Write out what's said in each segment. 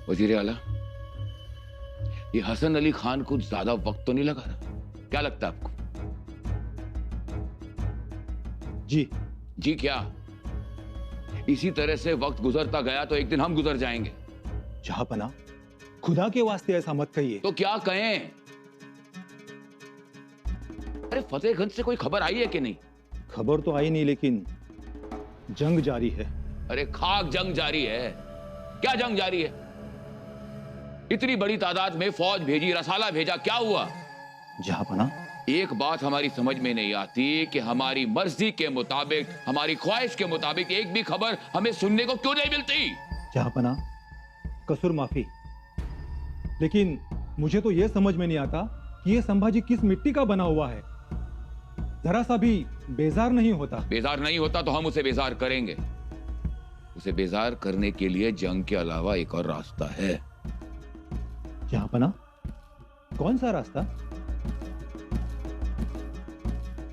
वजीर आला, ये हसन अली खान को ज्यादा वक्त तो नहीं लगा रहा? क्या लगता है आपको? जी। जी क्या? इसी तरह से वक्त गुजरता गया तो एक दिन हम गुजर जाएंगे। जहांपना, खुदा के वास्ते ऐसा मत कहिए। तो क्या कहें? अरे फतेहगंज से कोई खबर आई है कि नहीं? खबर तो आई नहीं, लेकिन जंग जारी है। अरे खाक जंग जारी है। क्या जंग जारी है? इतनी बड़ी तादाद में फौज भेजी, रसाला भेजा, क्या हुआ? जहांपना, एक बात हमारी समझ में नहीं आती कि हमारी मर्जी के मुताबिक, हमारी ख्वाहिश के मुताबिक एक भी खबर हमें सुनने को क्यों नहीं मिलती? जहांपना, कसूर माफी, लेकिन मुझे तो यह समझ में नहीं आता कि यह संभाजी किस मिट्टी का बना हुआ है। जरा सा भी बेजार नहीं होता। बेजार नहीं होता तो हम उसे बेजार करेंगे। उसे बेजार करने के लिए जंग के अलावा एक और रास्ता है। जहांपना, कौन सा रास्ता?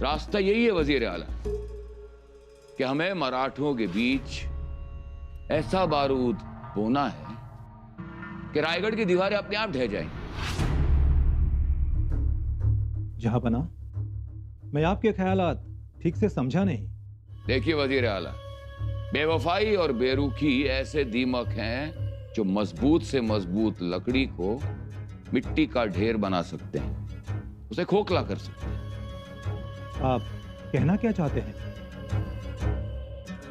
रास्ता यही है वजीर आला कि हमें मराठों के बीच ऐसा बारूद बोना है कि रायगढ़ की दीवारें अपने आप ढह जाएंगी। जहांपना, मैं आपके ख्यालात ठीक से समझा नहीं। देखिए वजीर आला, बेवफाई और बेरुखी ऐसे दीमक हैं जो मजबूत से मजबूत लकड़ी को मिट्टी का ढेर बना सकते हैं, उसे खोखला कर सकते हैं। आप कहना क्या चाहते हैं?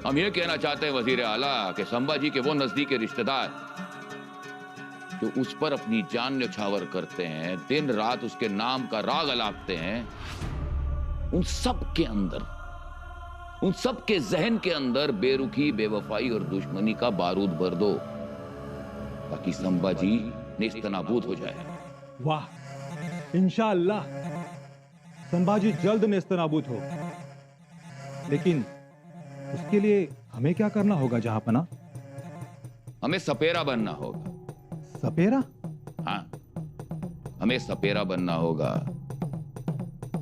हम ये कहना चाहते हैं वजीर आला कि संभाजी के वो नजदीकी रिश्तेदार जो उस पर अपनी जान न्यौछावर करते हैं, दिन रात उसके नाम का राग अलापते हैं, उन सब के अंदर, उन सब के जहन के अंदर बेरुखी, बेवफाई और दुश्मनी का बारूद भर दो ताकि संभाजी नेस्तनाबूद हो जाए। वाह, इंशाअल्लाह संभाजी जल्द नेस्तनाबूद हो। लेकिन उसके लिए हमें क्या करना होगा जहांपना? हमें सपेरा बनना होगा। सपेरा? हाँ, हमें सपेरा बनना होगा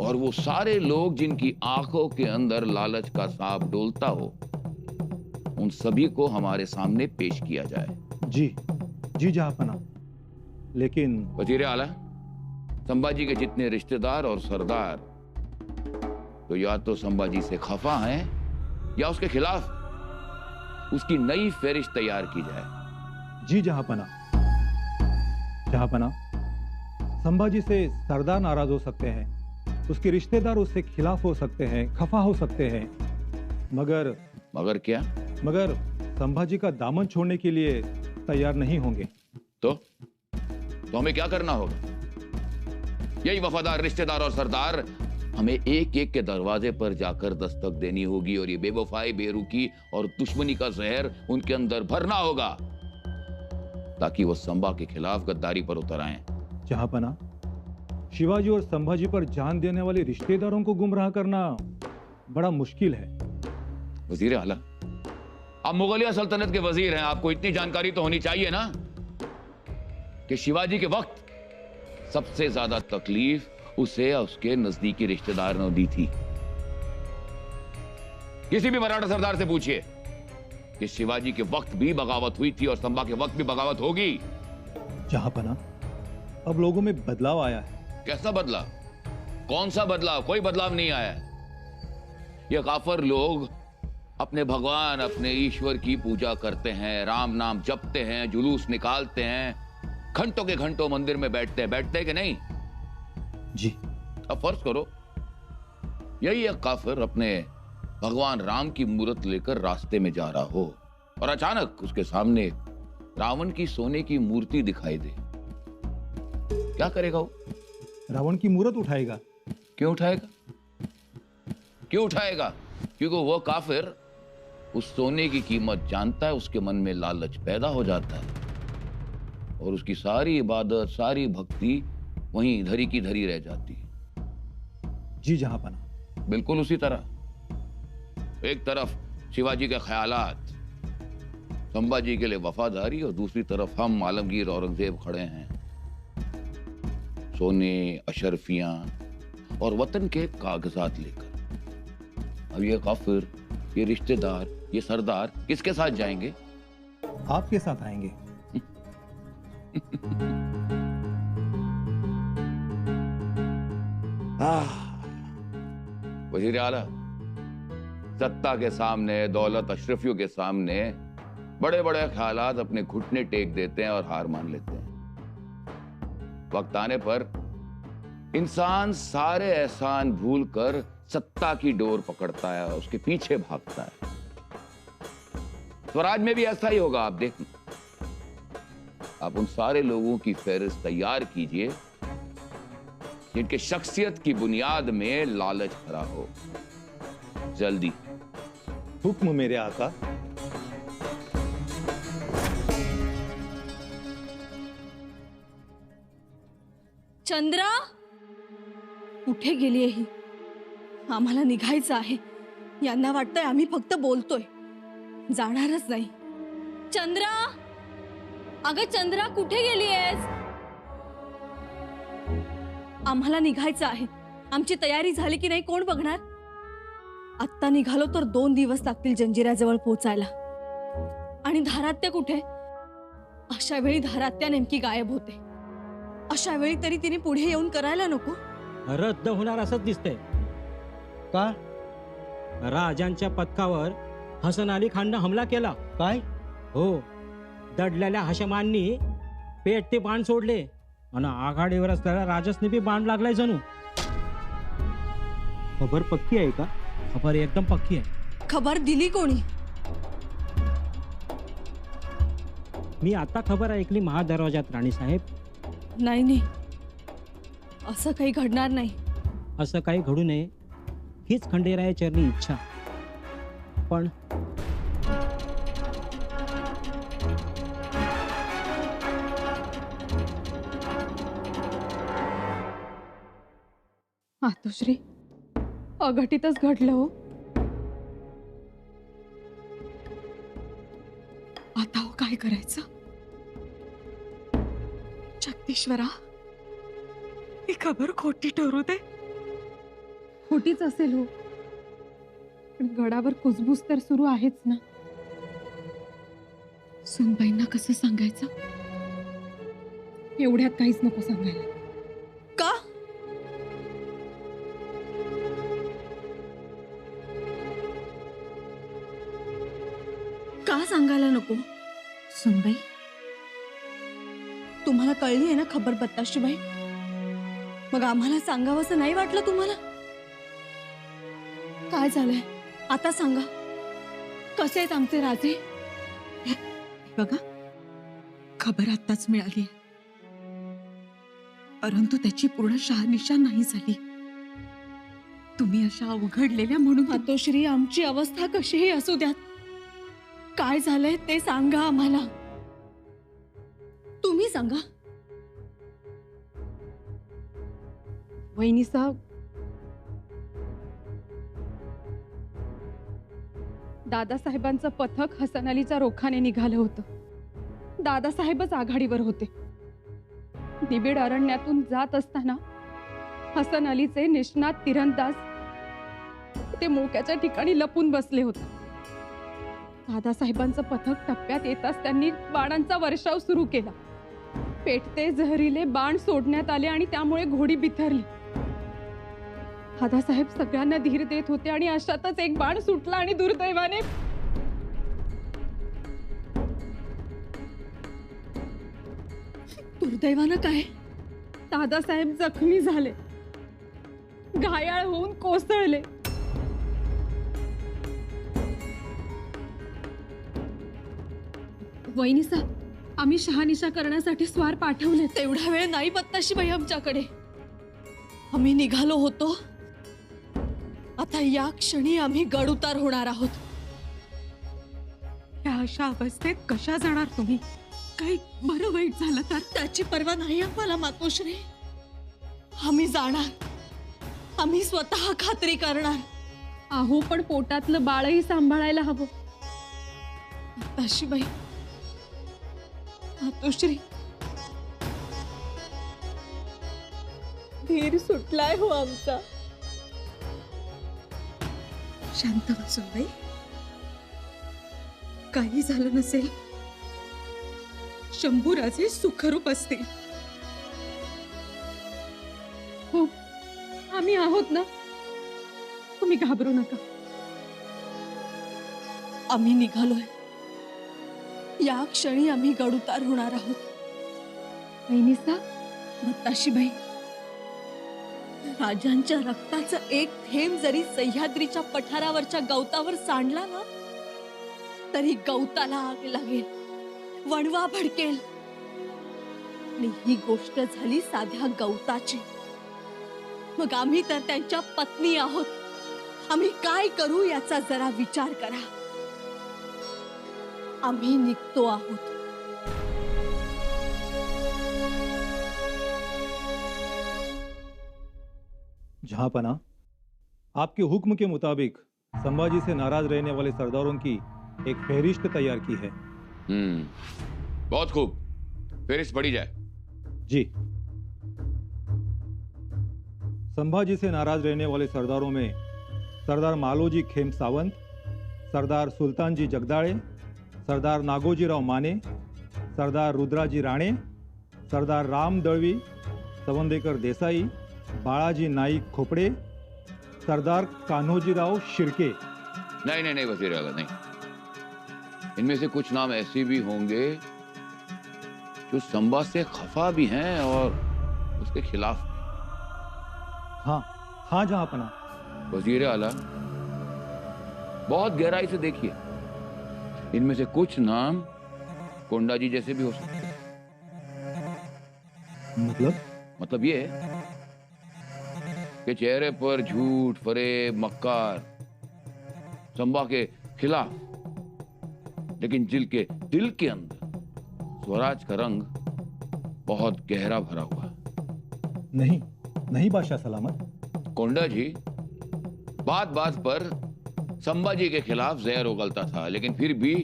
और वो सारे लोग जिनकी आंखों के अंदर लालच का सांप डोलता हो, उन सभी को हमारे सामने पेश किया जाए। जी जी जहांपना। लेकिन वजीर आला, संभाजी के जितने रिश्तेदार और सरदार तो या तो संभाजी से खफा हैं या उसके खिलाफ उसकी नई फेरिश तैयार की जाए। जी जहांपना। जहांपना, संभाजी से सरदार नाराज हो सकते हैं, उसके रिश्तेदार उससे खिलाफ हो सकते हैं, खफा हो सकते हैं, मगर क्या? मगर संभाजी का दामन छोड़ने के लिए तैयार नहीं होंगे। तो हमें क्या करना होगा? यही वफादार रिश्तेदार और सरदार हमें एक एक के दरवाजे पर जाकर दस्तक देनी होगी और ये बेवफाई, बेरुखी और दुश्मनी का जहर उनके अंदर भरना होगा ताकि वो संभा के खिलाफ गद्दारी पर उतर आएं। जहांपना, शिवाजी और संभाजी पर जान देने वाले रिश्तेदारों को गुमराह करना बड़ा मुश्किल है। वजीर आला, आप मुगलिया सल्तनत के वजीर हैं, आपको इतनी जानकारी तो होनी चाहिए ना कि शिवाजी के वक्त सबसे ज्यादा तकलीफ उसे उसके नजदीकी रिश्तेदार ने दी थी। किसी भी मराठा सरदार से पूछिए कि शिवाजी के वक्त भी बगावत हुई थी और संभा के वक्त भी बगावत होगी। जहांपना, अब लोगों में बदलाव आया है। कैसा बदलाव? कौन सा बदलाव? कोई बदलाव नहीं आया। ये काफिर लोग अपने भगवान, अपने ईश्वर की पूजा करते हैं, राम नाम जपते हैं, जुलूस निकालते हैं, घंटों के घंटों मंदिर में बैठते हैं कि नहीं? जी। अब फर्ज करो यही एक काफिर अपने भगवान राम की मूर्त लेकर रास्ते में जा रहा हो और अचानक उसके सामने रावण की सोने की मूर्ति दिखाई दे, क्या करेगा वो? रावण की मूर्त उठाएगा। क्यों उठाएगा? क्यों उठाएगा? क्योंकि वो काफिर उस सोने की कीमत जानता है, उसके मन में लालच पैदा हो जाता है और उसकी सारी इबादत, सारी भक्ति वहीं धरी की धरी रह जाती है। जी जहांपना। बिल्कुल उसी तरह एक तरफ शिवाजी के ख्यालात, संभाजी के लिए वफादारी और दूसरी तरफ हम आलमगीर औरंगजेब खड़े हैं, सोने, अशरफियां और वतन के कागजात लेकर। अब ये काफिर, ये रिश्तेदार, ये सरदार किसके साथ जाएंगे? आपके साथ आएंगे। वजीर आला, सत्ता के सामने, दौलत, अशरफियों के सामने बड़े बड़े ख्यालात अपने घुटने टेक देते हैं और हार मान लेते हैं। वक्त आने पर इंसान सारे एहसान भूलकर सत्ता की डोर पकड़ता है और उसके पीछे भागता है। स्वराज में भी ऐसा ही होगा, आप देखना। आप उन सारे लोगों की फहरिस्त तैयार कीजिए जिनके शख्सियत की बुनियाद में लालच भरा हो। जल्दी। हुक्म मेरे आका। चंद्रा, कुठे गेलीये ही? आम्हाला निघायचं आहे. यांना वाटतंय आम्ही फक्त बोलतोय, जाणारच नाही. चंद्रा, अगं चंद्रा, कुठे गेलीयेस? आम्हाला निघायचं आहे. आमची तयारी झाली की नाही कोण बघणार? आत्ता निघालो तर 2 दिवस लागतील जंजिऱ्याजवळ पोहोचायला. आणि धारात्या कुठे? अशा वेळी धारात्या नेमकी गायब होते. अशा वेळी तरी तिने पुढे येऊन करायला नको? रद्द होणार असंच दिसतंय. का? राजांच्या पथकावर हसन अली खाननं हमला केला. काय? हो, दडलेल्या हशमांनी पेट ते बाण सोडले आणि आघाडीवर असलेल्या राजसने बी बाण लागलाय जणू. खबर पक्की आहे का? खबर एकदम पक्की आहे. खबर दिली कोणी? मी आता खबर ऐकली महादरवाजात राणी साहेब. नाही नाही, असं काही घडणार नाही. असं काही घडू नये हीच खंडेराय चरणी इच्छा. पण मातोश्री, अघटितच घडलं हो. आता हो काय करायचं? जगदीश्वरा, ही खबर खोटी ठरू दे. खोटीच असेल हो, पण गडावर कुजबूज तर सुरू आहेच ना. सुनबाईंना कसं सांगायचं? एवढ्यात काहीच नको सांगायला. का? का सांगायला नको? सुनबाई, तुम्हाला कळली आहे ना खबर बत्ताशीबाई? मग आम्हाला सांगावंसं नाही वाटलं तुम्हाला? काय झालंय आता सांगा. कसे आहेत आमचे राजे? बघा, खबर आत्ताच मिळाली, परंतु त्याची पूर्ण शहानिशा नाही झाली. तुम्ही अशा अवघडलेल्या म्हणून. मातोश्री, आमची अवस्था कशीही असू द्यात, काय झालंय ते सांगा आम्हाला. तुम्ही सांगा. वहिनी साहेब, दादासाहेबांचं पथक हसन अलीच्या रोखाने निघालं होतं. दादासाहेबच आघाडीवर होते. निबिड अरण्यातून जात असताना हसन अलीचे निष्णात तिरंदाज ते मोक्याच्या ठिकाणी लपून बसले होते. दादासाहेबांचं पथक टप्प्यात येताच त्यांनी बाणांचा वर्षाव सुरू केला. पेटते जहरीले बाण सोडण्यात आले आणि त्यामुळे घोडी बिथरली. दादासाहेब सगळ्यांना धीर देत होते आणि अशातच एक बाण सुटला आणि दुर्दैवाने दुर्दैवानं काय? दादासाहेब जखमी झाले, घायाळ होऊन कोसळले. वहिनीसा, आम्ही शहानिशा करण्यासाठी स्वार पाठवले. तेवढा वेळ नाही बत्ताशीबाई आमच्याकडे. आम्ही निघालो होतो. आता या क्षणी आम्ही गड उतार होणार आहोत. या अशा अवस्थेत कशा जाणार तुम्ही? काही बरं वाईट झालं तर? त्याची पर्वा नाही आम्हाला मातोश्री. आम्ही जाणार. आम्ही स्वतः खात्री करणार. अहो, पण पोटातलं बाळही सांभाळायला हवं. बत्ताशीबाई, मातोश्री, धीर सुटलाय हो आमचा. शांत बसून बाई, काही झालं नसेल. शंभूराजे सुखरूप असतील. हो, आम्ही आहोत ना, तुम्ही घाबरू नका. आम्ही निघालोय. या क्षणी आम्ही गडुतार होणार आहोत. बहिणीसा, मुत्ताशीबाई, राजांच्या रक्ताचं एक थेंब जरी सह्याद्रीच्या पठारावरच्या गवतावर सांडला ना, तरी गवताला आग लागेल, वणवा भडकेल. आणि ही गोष्ट झाली साध्या गवताची. मग आम्ही तर त्यांच्या पत्नी आहोत. आम्ही काय करू याचा जरा विचार करा. आम्ही निघतो आहोत. जहांपना, आपके हुक्म के मुताबिक संभाजी से नाराज रहने वाले सरदारों की एक फहरिस्त तैयार की है. बहुत खूब, फेरिस्त पढ़ी जाए. जी. संभाजी से नाराज रहने वाले सरदारों में सरदार मालोजी खेम सावंत, सरदार सुल्तानजी जगदाळे, सरदार नागोजीराव माने, सरदार रुद्राजी राणे, सरदार राम दळवी, सवंदेकर देसाई, बाळाजी नाईक खोपड़े, सरदार कान्होजीराव शिर्के. नहीं नहीं नहीं वजीर आला, नहीं. इनमें से कुछ नाम ऐसे भी होंगे जो संभा से खफा भी हैं और उसके खिलाफ भी. हाँ हाँ जहांपना. वजीर आला, बहुत गहराई से देखिए. इनमें से कुछ नाम कोंडा जी जैसे भी हो सकते हैं. मतलब ये है कि चेहरे पर झूठ, फरेब, मक्कार, संभा के खिलाफ, लेकिन दिल के अंदर स्वराज का रंग बहुत गहरा भरा हुआ. नहीं नहीं बादशाह सलामत. कोंडा जी बात बात पर संभाजी के खिलाफ जहर उगलता था, लेकिन फिर भी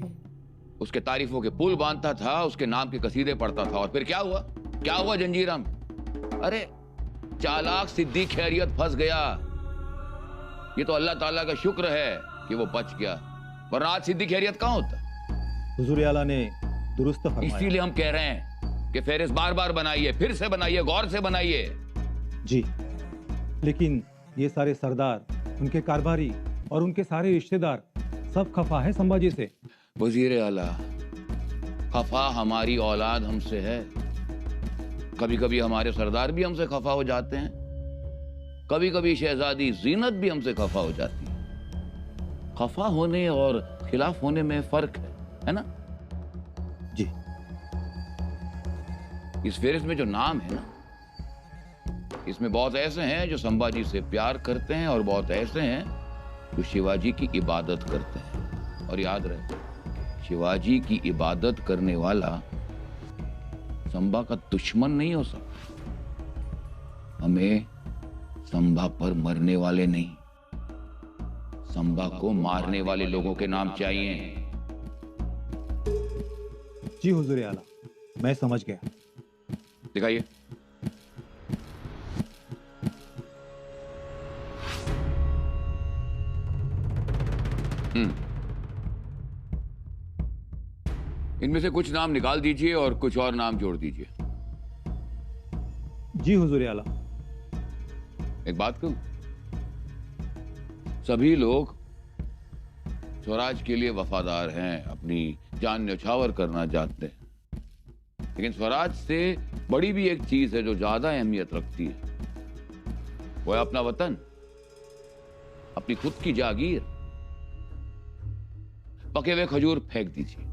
उसके तारीफों के पुल बांधता था, उसके नाम के कसीदे पढ़ता था. और फिर क्या हुआ जंजीरा में? अरे चालाक सिद्दी खैरियत फंस गया. ये तो अल्लाह ताला का शुक्र है कि वो बच गया, वरना आज सिद्दी खैरियत कहां होता. हुजूर आला ने दुरुस्त फरमाया. इसीलिए हम कह रहे हैं कि फेरिस्त बार बार बनाइए, फिर से बनाइए, गौर से बनाइए. जी, लेकिन ये सारे सरदार, उनके कारभारी और उनके सारे रिश्तेदार सब खफा है संभाजी से. वजीर आला, खफा हमारी औलाद हमसे है. कभी कभी हमारे सरदार भी हमसे खफा हो जाते हैं. कभी कभी शहजादी जीनत भी हमसे खफा हो जाती है. खफा होने और खिलाफ होने में फर्क है ना? जी. इस फेरिस्त में जो नाम है ना, इसमें बहुत ऐसे हैं जो संभाजी से प्यार करते हैं और बहुत ऐसे हैं जो शिवाजी की इबादत करते हैं. और याद रहे, शिवाजी की इबादत करने वाला संभा का दुश्मन नहीं हो सकता. हमें संभा पर मरने वाले नहीं, संभा को मारने वाले लोगों के नाम चाहिए. जी हुजूर आला, मैं समझ गया. दिखाइए. इनमें से कुछ नाम निकाल दीजिए और कुछ और नाम जोड़ दीजिए. जी हुजूर आला. एक बात कहूं, सभी लोग स्वराज के लिए वफादार हैं, अपनी जान न्यौछावर करना चाहते हैं, लेकिन स्वराज से बड़ी भी एक चीज है जो ज्यादा अहमियत रखती है. वो है अपना वतन, अपनी खुद की जागीर. पके हुए खजूर फेंक दीजिए.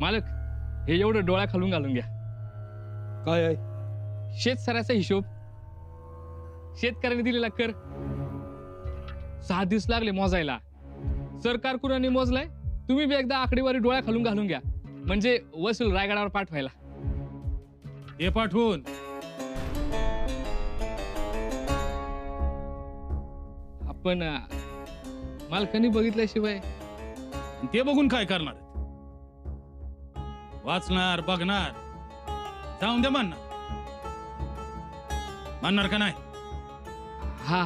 मालक, हे एवढं डोळ्या खालून घालून घ्या. काय आहे? शेत सराचा हिशोब, शेतकऱ्याने दिलेला कर. 6 दिवस लागले मोजायला. सरकार कुणाने मोजलाय? तुम्ही बी एकदा आकडेवारी डोळ्या खालून घालून घ्या, म्हणजे वसूल रायगडावर पाठवायला. हे पाठवून आपण मालकांनी बघितल्याशिवाय ते बघून काय करणार? वाचणार, बघणार, जाऊन दे म्हणणार. म्हणणार का नाही? हा,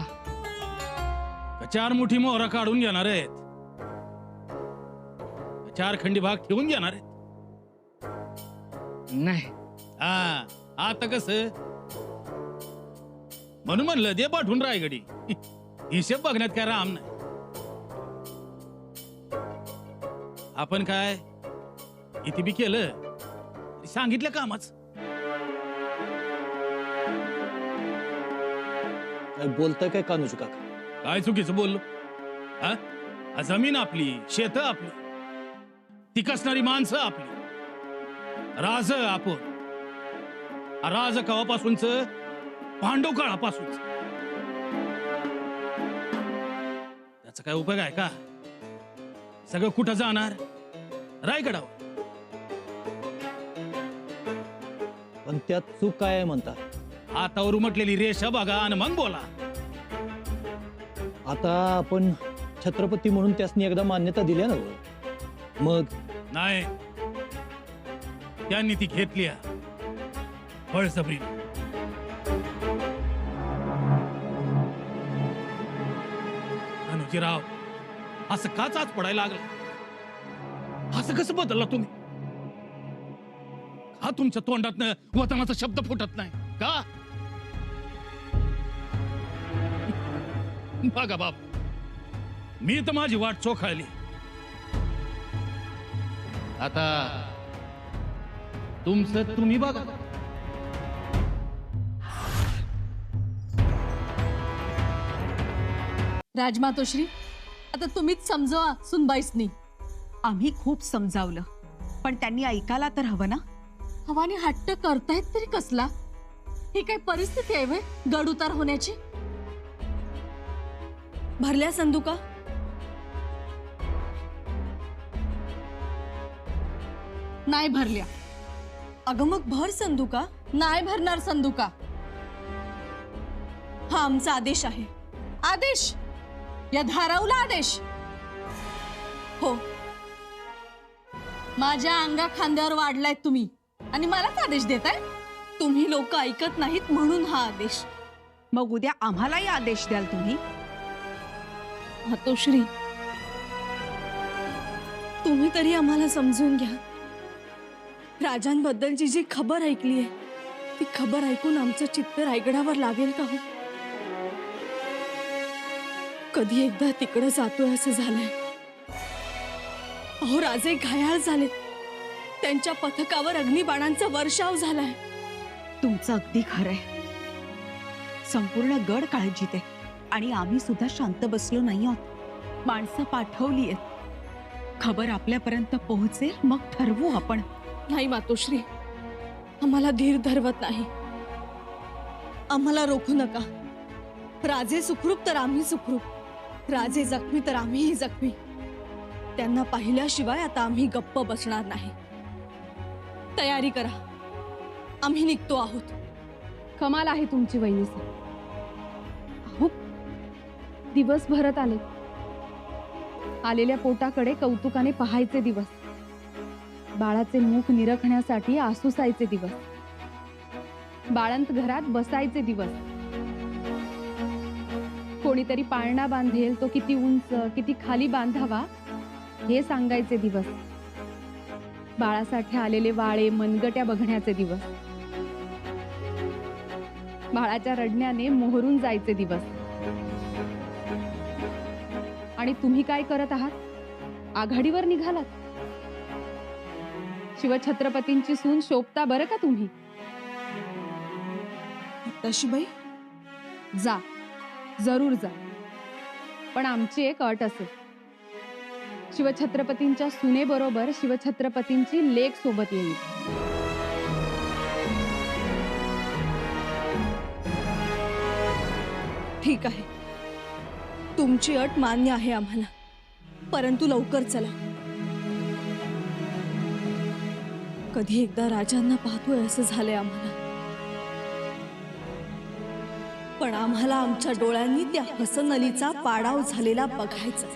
का 4 मुठी मोहरा काढून घेणार आहेत, 4 खंडी भाग ठेवून घेणार आहेत. नाही. हा, आता कस म्हणून म्हणलं दे पाठवून रायगडी. हिशेब बघण्यात काय राम नाही. आपण काय किती बी केलं सांगितलं कामच. बोलतोय काय कानूच काका? काय चुकीचं बोललो? हा, जमीन आपली, शेत आपली, ती कसणारी माणसं आपली, राज आपण. राज कवापासूनच पांडव काळापासूनच. त्याचा काय उपयोग आहे का? सगळं कुठं जाणार? रायगडावर. पण त्यात चूक काय आहे म्हणता? हातावर उमटलेली रेषा बघा आणि मग बोला. आता आपण छत्रपती म्हणून त्यासनी एकदा मान्यता दिली ना, मग नाही, त्यांनी ती घेतली बळजबरी. अनुजीराव, असं का चाच पडायला लागलं? असं कसं बदलला तुम्ही? का तुमच्या तोंडातनं वतनाचा शब्द फुटत नाही का? बघा बाप, मी तर माझी वाट चोखाळली. आता तुमचं तुम्ही बघा. राजमातोश्री, आता तुम्हीच समजवा सुनबाईसनी. आम्ही खूप समजावलं, पण त्यांनी ऐकायला तर हवं ना. हवानी हट्ट करतायत तरी कसला? ही काय परिस्थिती आहे व्हय गड उतार होण्याची? भरल्या संदुका? नाही भरल्या. अगं मग भर संदुका. नाही भरणार संदुका. हा आमचा आदेश आहे. आदेश, या धाराऊला आदेश. हो, माझ्या अंगा खांद्यावर वाढलाय तुम्ही आणि मलाच आदेश देताय. तुम्ही लोक ऐकत नाहीत म्हणून हा आदेश. मग उद्या आम्हालाही आदेश द्याल तुम्ही? मातोश्री, तुम्ही तरी आम्हाला समजून घ्या. राजांबद्दलची जी खबर ऐकली आहे ती खबर ऐकून आमचं चित्त रायगडावर लागेल का हो? कधी एकदा तिकडे जातोय असं झालंय. अहो, राजे घायाळ झालेत. त्यांच्या पथकावर अग्निबाणांचा वर्षाव झालाय. तुमचं अगदी खरंय. संपूर्ण गड काळजीत आहे आणि आम्ही सुद्धा शांत बसलो नाही आहोत. माणसं पाठवली आहेत. खबर आपल्यापर्यंत पोहोचेल मग ठरवू आपण. नाही मातोश्री, आम्हाला धीर धरवत नाही. आम्हाला रोखू नका. राजे सुखरूप तर आम्ही सुखरूप, राजे जखमी तर आम्हीही जखमी. त्यांना पाहिल्याशिवाय आता आम्ही गप्प बसणार नाही. तयारी करा, आम्ही निघतो आहोत. कमाल आहे तुमची वहिनी. अहो, दिवस भरत आले. आलेल्या पोटाकडे कौतुकाने पाहायचे दिवस. बाळाचे मुख निरखण्यासाठी आसुसायचे दिवस. बाळंत घरात बसायचे दिवस. कोणीतरी पाळणा बांधेल तो किती उंच किती खाली बांधावा हे सांगायचे दिवस. बाळासाठी आलेले वाळे मनगट्या बघण्याचे दिवस. बाळाच्या रडण्याने मोहरून जायचे दिवस. आणि तुम्ही काय करत आहात? आघाडीवर निघालात. शिवछत्रपतींची सून शोभता बरं का तुम्ही. तशीबाई, जा, जरूर जा, पण आमची एक अट असेल. शिवछत्रपतींच्या सुनेबरोबर शिवछत्रपतींची लेक सोबत येईल. ठीक आहे, तुमची अट मान्य आहे आम्हाला, परंतु लवकर चला. कधी एकदा राजांना पाहतोय असं झालंय आम्हाला. पण आम्हाला आमच्या डोळ्यांनी त्या हसन अलीचा पाडाव झालेला बघायचा.